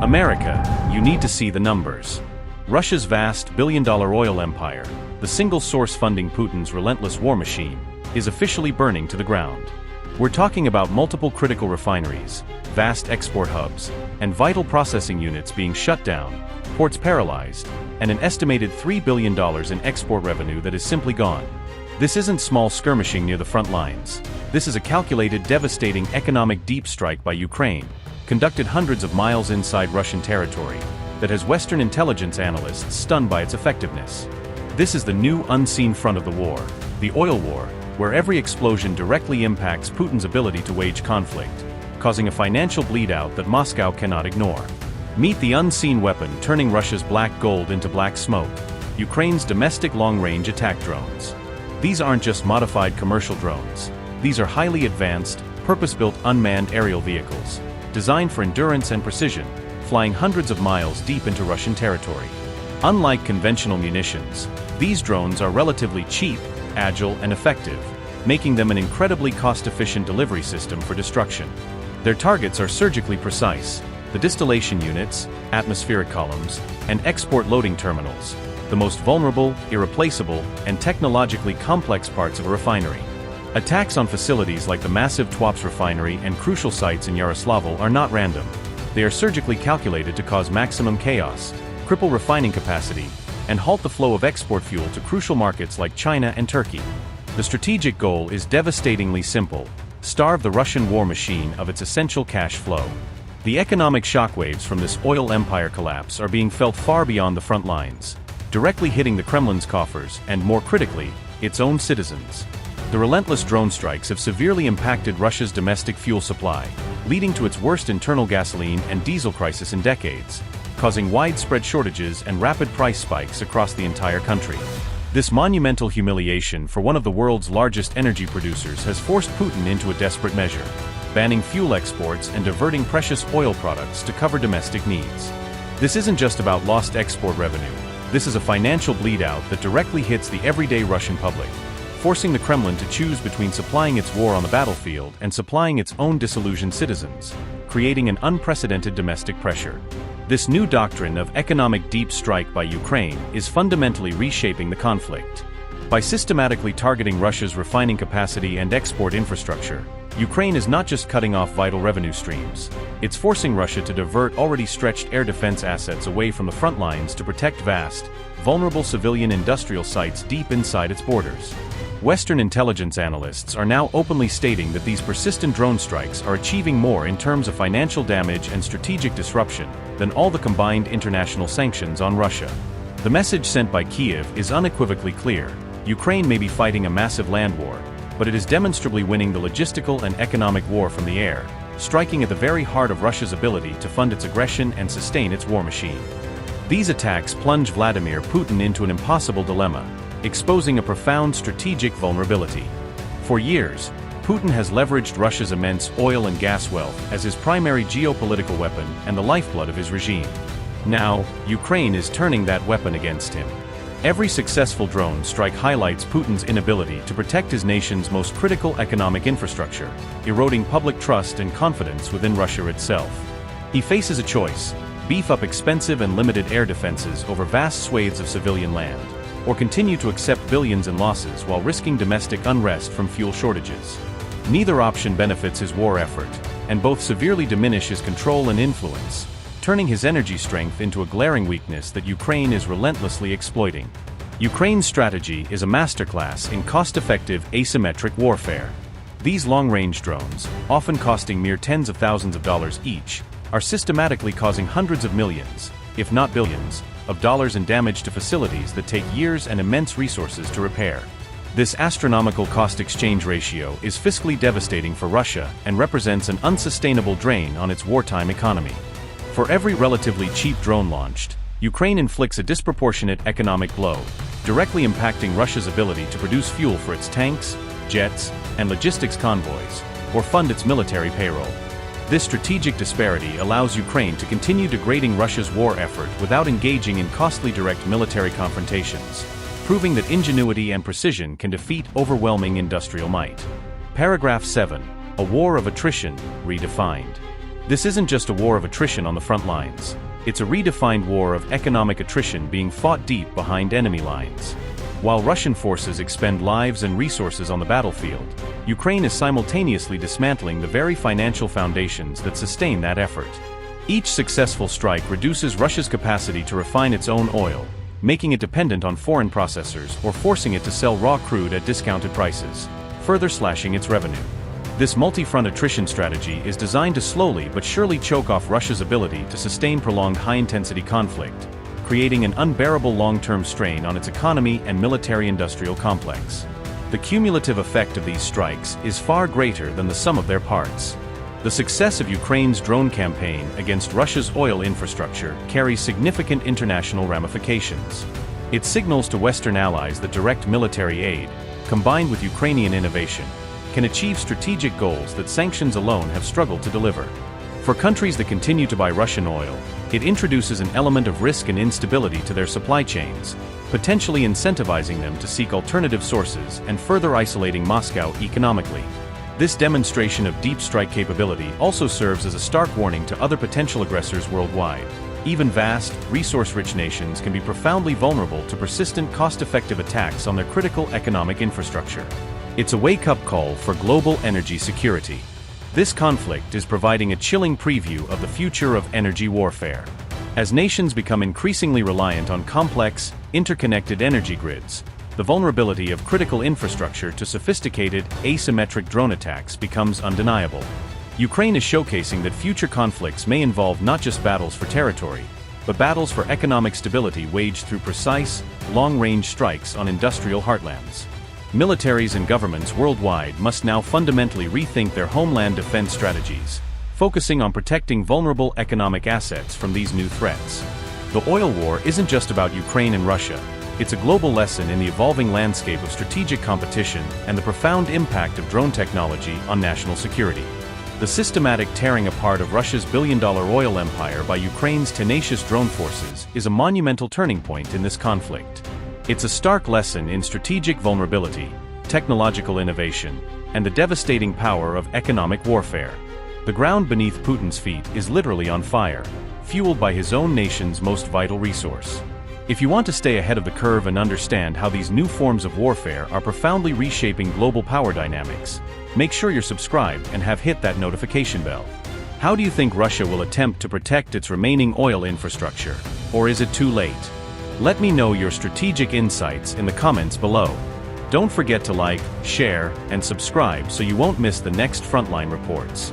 America, you need to see the numbers. Russia's vast billion-dollar oil empire, the single source funding Putin's relentless war machine, is officially burning to the ground. We're talking about multiple critical refineries, vast export hubs, and vital processing units being shut down, ports paralyzed, and an estimated $3 billion in export revenue that is simply gone. This isn't small skirmishing near the front lines. This is a calculated, devastating economic deep strike by Ukraine, conducted hundreds of miles inside Russian territory, that has Western intelligence analysts stunned by its effectiveness. This is the new unseen front of the war, the oil war, where every explosion directly impacts Putin's ability to wage conflict, causing a financial bleed-out that Moscow cannot ignore. Meet the unseen weapon turning Russia's black gold into black smoke, Ukraine's domestic long-range attack drones. These aren't just modified commercial drones. These are highly advanced, purpose-built unmanned aerial vehicles, designed for endurance and precision, flying hundreds of miles deep into Russian territory. Unlike conventional munitions, these drones are relatively cheap, agile, and effective, making them an incredibly cost-efficient delivery system for destruction. Their targets are surgically precise: the distillation units, atmospheric columns, and export loading terminals, the most vulnerable, irreplaceable, and technologically complex parts of a refinery. Attacks on facilities like the massive Tuapse refinery and crucial sites in Yaroslavl are not random. They are surgically calculated to cause maximum chaos, cripple refining capacity, and halt the flow of export fuel to crucial markets like China and Turkey. The strategic goal is devastatingly simple: starve the Russian war machine of its essential cash flow. The economic shockwaves from this oil empire collapse are being felt far beyond the front lines, directly hitting the Kremlin's coffers and, more critically, its own citizens. The relentless drone strikes have severely impacted Russia's domestic fuel supply, leading to its worst internal gasoline and diesel crisis in decades, causing widespread shortages and rapid price spikes across the entire country. This monumental humiliation for one of the world's largest energy producers has forced Putin into a desperate measure, banning fuel exports and diverting precious oil products to cover domestic needs. This isn't just about lost export revenue. This is a financial bleed-out that directly hits the everyday Russian public, forcing the Kremlin to choose between supplying its war on the battlefield and supplying its own disillusioned citizens, creating an unprecedented domestic pressure. This new doctrine of economic deep strike by Ukraine is fundamentally reshaping the conflict. By systematically targeting Russia's refining capacity and export infrastructure, Ukraine is not just cutting off vital revenue streams, it's forcing Russia to divert already stretched air defense assets away from the front lines to protect vast, vulnerable civilian industrial sites deep inside its borders. Western intelligence analysts are now openly stating that these persistent drone strikes are achieving more in terms of financial damage and strategic disruption than all the combined international sanctions on Russia. The message sent by Kiev is unequivocally clear: Ukraine may be fighting a massive land war, but it is demonstrably winning the logistical and economic war from the air, striking at the very heart of Russia's ability to fund its aggression and sustain its war machine. These attacks plunge Vladimir Putin into an impossible dilemma, exposing a profound strategic vulnerability. For years, Putin has leveraged Russia's immense oil and gas wealth as his primary geopolitical weapon and the lifeblood of his regime. Now, Ukraine is turning that weapon against him. Every successful drone strike highlights Putin's inability to protect his nation's most critical economic infrastructure, eroding public trust and confidence within Russia itself. He faces a choice: beef up expensive and limited air defenses over vast swathes of civilian land, or continue to accept billions in losses while risking domestic unrest from fuel shortages. Neither option benefits his war effort, and both severely diminish his control and influence, turning his energy strength into a glaring weakness that Ukraine is relentlessly exploiting. Ukraine's strategy is a masterclass in cost-effective asymmetric warfare. These long-range drones, often costing mere tens of thousands of dollars each, are systematically causing hundreds of millions, if not billions, of dollars in damage to facilities that take years and immense resources to repair. This astronomical cost-exchange ratio is fiscally devastating for Russia and represents an unsustainable drain on its wartime economy. For every relatively cheap drone launched, Ukraine inflicts a disproportionate economic blow, directly impacting Russia's ability to produce fuel for its tanks, jets, and logistics convoys, or fund its military payroll. This strategic disparity allows Ukraine to continue degrading Russia's war effort without engaging in costly direct military confrontations, proving that ingenuity and precision can defeat overwhelming industrial might. Paragraph 7. A war of attrition, redefined. This isn't just a war of attrition on the front lines. It's a redefined war of economic attrition being fought deep behind enemy lines. While Russian forces expend lives and resources on the battlefield, Ukraine is simultaneously dismantling the very financial foundations that sustain that effort. Each successful strike reduces Russia's capacity to refine its own oil, making it dependent on foreign processors or forcing it to sell raw crude at discounted prices, further slashing its revenue. This multi-front attrition strategy is designed to slowly but surely choke off Russia's ability to sustain prolonged high-intensity conflict, creating an unbearable long-term strain on its economy and military-industrial complex. The cumulative effect of these strikes is far greater than the sum of their parts. The success of Ukraine's drone campaign against Russia's oil infrastructure carries significant international ramifications. It signals to Western allies that direct military aid, combined with Ukrainian innovation, can achieve strategic goals that sanctions alone have struggled to deliver. For countries that continue to buy Russian oil, it introduces an element of risk and instability to their supply chains, potentially incentivizing them to seek alternative sources and further isolating Moscow economically. This demonstration of deep strike capability also serves as a stark warning to other potential aggressors worldwide. Even vast, resource-rich nations can be profoundly vulnerable to persistent cost-effective attacks on their critical economic infrastructure. It's a wake-up call for global energy security. This conflict is providing a chilling preview of the future of energy warfare. As nations become increasingly reliant on complex, interconnected energy grids, the vulnerability of critical infrastructure to sophisticated, asymmetric drone attacks becomes undeniable. Ukraine is showcasing that future conflicts may involve not just battles for territory, but battles for economic stability waged through precise, long-range strikes on industrial heartlands. Militaries and governments worldwide must now fundamentally rethink their homeland defense strategies, focusing on protecting vulnerable economic assets from these new threats. The oil war isn't just about Ukraine and Russia, it's a global lesson in the evolving landscape of strategic competition and the profound impact of drone technology on national security. The systematic tearing apart of Russia's billion-dollar oil empire by Ukraine's tenacious drone forces is a monumental turning point in this conflict. It's a stark lesson in strategic vulnerability, technological innovation, and the devastating power of economic warfare. The ground beneath Putin's feet is literally on fire, fueled by his own nation's most vital resource. If you want to stay ahead of the curve and understand how these new forms of warfare are profoundly reshaping global power dynamics, make sure you're subscribed and have hit that notification bell. How do you think Russia will attempt to protect its remaining oil infrastructure, or is it too late? Let me know your strategic insights in the comments below. Don't forget to like, share, and subscribe so you won't miss the next Frontline reports.